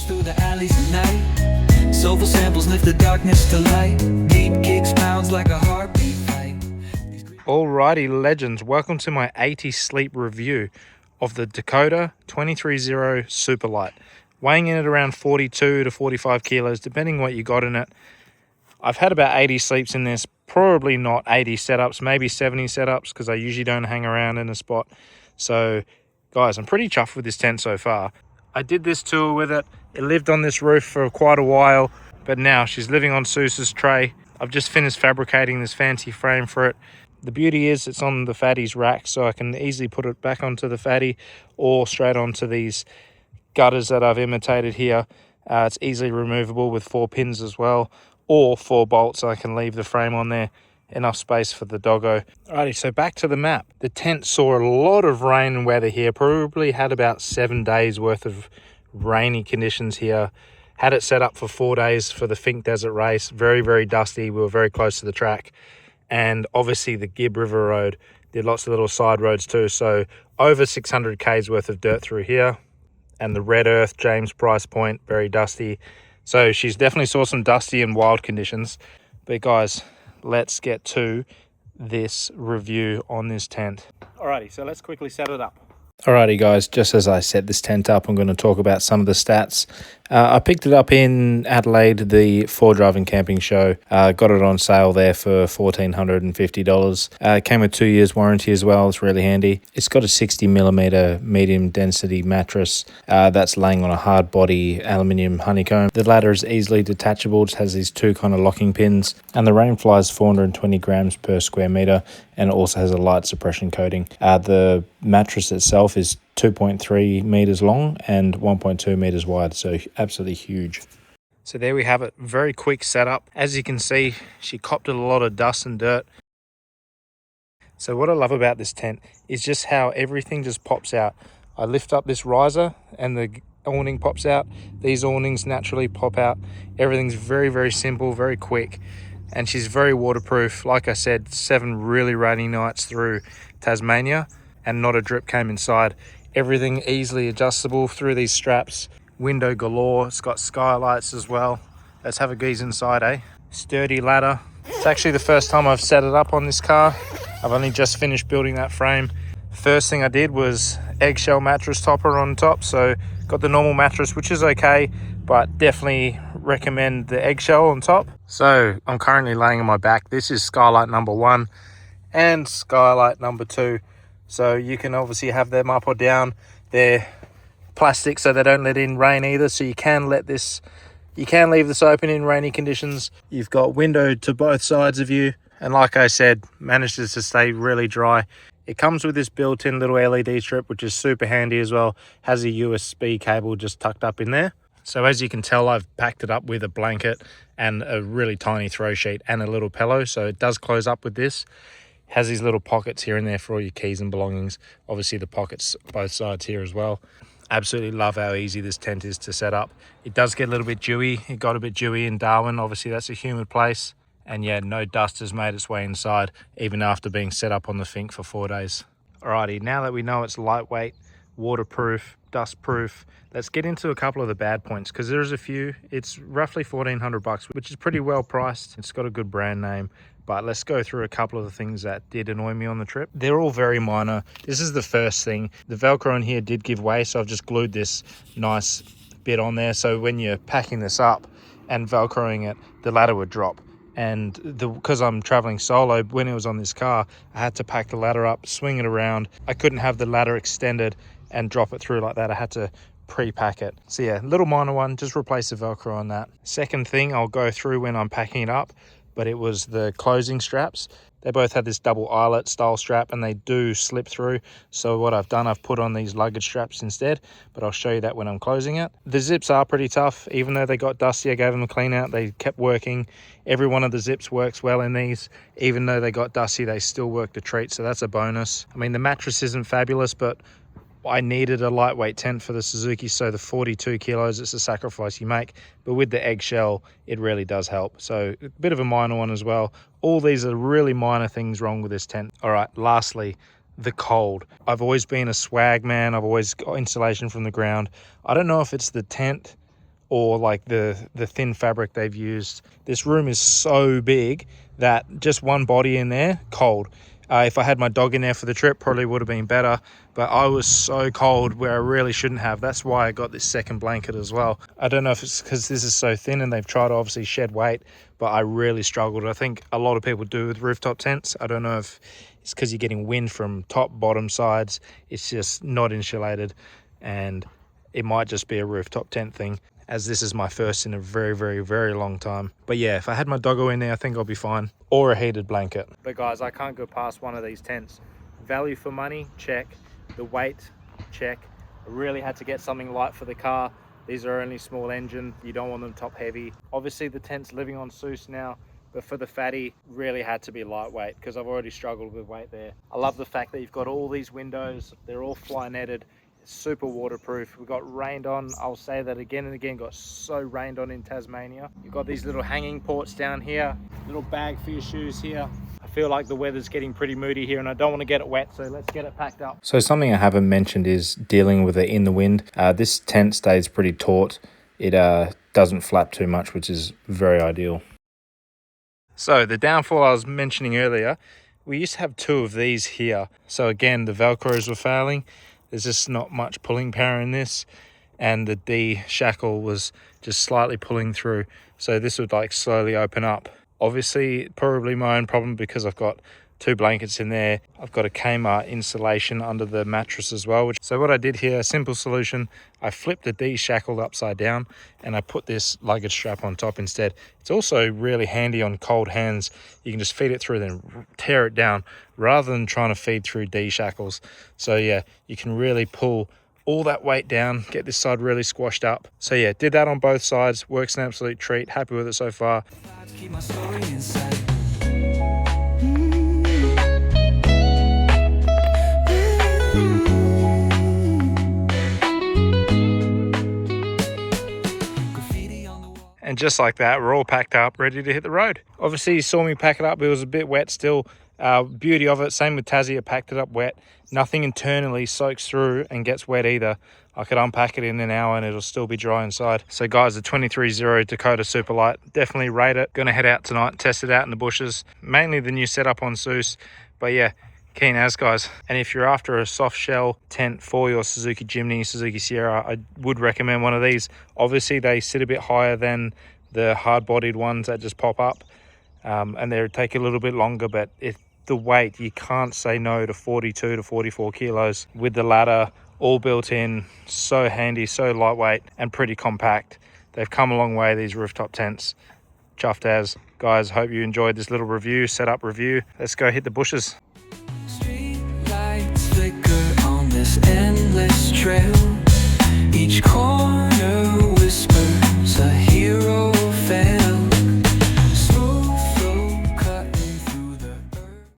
echoes through the alleys at night. Soulful samples lift the darkness to light. Deep kicks pounds like a heartbeat fight. Alrighty, legends, welcome to my 80 sleep review of the Dakota 230 Super Lite. Weighing in at around 42 to 45 kilos, depending what you got in it. I've had about 80 sleeps in this, probably not 80 setups, maybe 70 setups, because I usually don't hang around in a spot. So, guys, I'm pretty chuffed with this tent so far. I did this tour with it. It lived on this roof for quite a while, but now she's living on Seuss's tray. I've just finished fabricating this fancy frame for it. The beauty is it's on the Fatty's rack, so I can easily put it back onto the Fatty or straight onto these gutters that I've imitated here. It's easily removable with 4 pins as well, or 4 bolts. I can leave the frame on there, enough space for the doggo. Alrighty, so back to the map. The tent saw a lot of rain and weather here. Probably had about 7 days worth of rainy conditions here. Had it set up for 4 days for the Fink Desert race. Very, very dusty. We were very close to the track. And obviously the Gibb River Road. Did lots of little side roads too. So over 600 k's worth of dirt through here. And the Red Earth, James Price Point, very dusty. So she's definitely saw some dusty and wild conditions. But guys, let's get to this review on this tent. Alrighty, so let's quickly set it up. Alrighty guys, just as I set this tent up, I'm going to talk about some of the stats. I picked it up in Adelaide, the 4Driving Camping Show. Got it on sale there for $1,450. Came with 2 years warranty as well. It's really handy. It's got a 60mm medium density mattress that's laying on a hard body aluminium honeycomb. The ladder is easily detachable. It has these 2 kind of locking pins, and the rain fly is 420 grams per square meter, and it also has a light suppression coating. The mattress itself is 2.3 meters long and 1.2 meters wide, so absolutely huge. So there we have it, very quick setup. As you can see, she copped a lot of dust and dirt. So what I love about this tent is just how everything just pops out. I lift up this riser and the awning pops out. These awnings naturally pop out. Everything's very, very simple, very quick. And she's very waterproof. Like I said, 7 really rainy nights through Tasmania and not a drip came inside. Everything easily adjustable through these straps. Window galore. It's got skylights as well. Let's have a gaze inside, eh? Sturdy ladder. It's actually the first time I've set it up on this car. I've only just finished building that frame. First thing I did was eggshell mattress topper on top. So got the normal mattress, which is okay, but definitely recommend the eggshell on top. So I'm currently laying on my back. This is skylight number 1 and skylight number 2. So you can obviously have them up or down. They're plastic, so they don't let in rain either. So you can leave this open in rainy conditions. You've got window to both sides of you. And like I said, manages to stay really dry. It comes with this built-in little LED strip, which is super handy as well. Has a USB cable just tucked up in there. So as you can tell, I've packed it up with a blanket and a really tiny throw sheet and a little pillow. So it does close up with this. Has these little pockets here and there for all your keys and belongings. Obviously the pockets both sides here as well. Absolutely love how easy this tent is to set up. It does get a little bit dewy. It got a bit dewy in Darwin. Obviously that's a humid place. And yeah, no dust has made its way inside, even after being set up on the Fink for 4 days. Alrighty, now that we know it's lightweight, waterproof, dustproof, let's get into a couple of the bad points, because there's a few. It's roughly $1,400, which is pretty well priced. It's got a good brand name. But let's go through a couple of the things that did annoy me on the trip. They're all very minor. This is the first thing. The Velcro in here did give way, so I've just glued this nice bit on there. So when you're packing this up and Velcroing it, the ladder would drop. And because I'm traveling solo, when it was on this car, I had to pack the ladder up, swing it around. I couldn't have the ladder extended and drop it through like that. I had to pre-pack it. So yeah, little minor one, just replace the Velcro on that. Second thing I'll go through when I'm packing it up, but it was the closing straps. They both had this double eyelet style strap and they do slip through. So what I've done, I've put on these luggage straps instead, but I'll show you that when I'm closing it. The zips are pretty tough. Even though they got dusty, I gave them a clean out. They kept working. Every one of the zips works well in these. Even though they got dusty, they still worked a treat. So that's a bonus. I mean, the mattress isn't fabulous, but I needed a lightweight tent for the Suzuki, so the 42 kilos, it's a sacrifice you make. But with the eggshell, it really does help. So a bit of a minor one as well. All these are really minor things wrong with this tent. All right, lastly, the cold. I've always been a swag man. I've always got insulation from the ground. I don't know if it's the tent or like the thin fabric they've used. This room is so big that just one body in there, cold. If I had my dog in there for the trip, probably would have been better, but I was so cold where I really shouldn't have. That's why I got this second blanket as well. I don't know if it's because this is so thin and they've tried to obviously shed weight, but I really struggled. I think a lot of people do with rooftop tents. I don't know if it's because you're getting wind from top, bottom, sides. It's just not insulated, and it might just be a rooftop tent thing, as this is my first in a very, very, very long time. But yeah, if I had my doggo in there, I think I'll be fine. Or a heated blanket. But guys, I can't go past one of these tents. Value for money, check. The weight, check. I really had to get something light for the car. These are only small engine. You don't want them top heavy. Obviously the tent's living on Seuss now, but for the fatty, really had to be lightweight because I've already struggled with weight there. I love the fact that you've got all these windows. They're all fly netted. Super waterproof. We got rained on. I'll say that again and again, got so rained on in Tasmania. You've got these little hanging ports down here, little bag for your shoes here. I feel like the weather's getting pretty moody here and I don't want to get it wet, so let's get it packed up. So something I haven't mentioned is dealing with it in the wind. This tent stays pretty taut. It doesn't flap too much, which is very ideal. So the downfall I was mentioning earlier, we used to have two of these here. So again, the Velcros were failing. There's just not much pulling power in this, and the D shackle was just slightly pulling through. So this would like slowly open up. Obviously, probably my own problem because I've got two blankets in there. I've got a Kmart insulation under the mattress as well. So what I did here, a simple solution, I flipped the D shackle upside down and I put this luggage strap on top instead. It's also really handy on cold hands. You can just feed it through, then tear it down rather than trying to feed through D shackles. So yeah, you can really pull all that weight down, get this side really squashed up. So yeah, did that on both sides. Works an absolute treat. Happy with it so far. Keep my story inside. And just like that, we're all packed up, ready to hit the road. Obviously, you saw me pack it up. It was a bit wet still. Beauty of it, same with Tassie, I packed it up wet. Nothing internally soaks through and gets wet either. I could unpack it in an hour and it'll still be dry inside. So guys, the 23.0 Dakota Super Lite, definitely rate it. Gonna head out tonight, test it out in the bushes. Mainly the new setup on Seuss, but yeah, keen as guys. And if you're after a soft shell tent for your Suzuki Jimny, Suzuki Sierra, I would recommend one of these. Obviously they sit a bit higher than the hard-bodied ones that just pop up, and they take a little bit longer, but if the weight, you can't say no to 42 to 44 kilos with the ladder all built in. So handy, so lightweight and pretty compact. They've come a long way, these rooftop tents. Chuffed as. Guys, hope you enjoyed this little review, setup review. Let's go hit the bushes. Street lights flicker on this endless trail.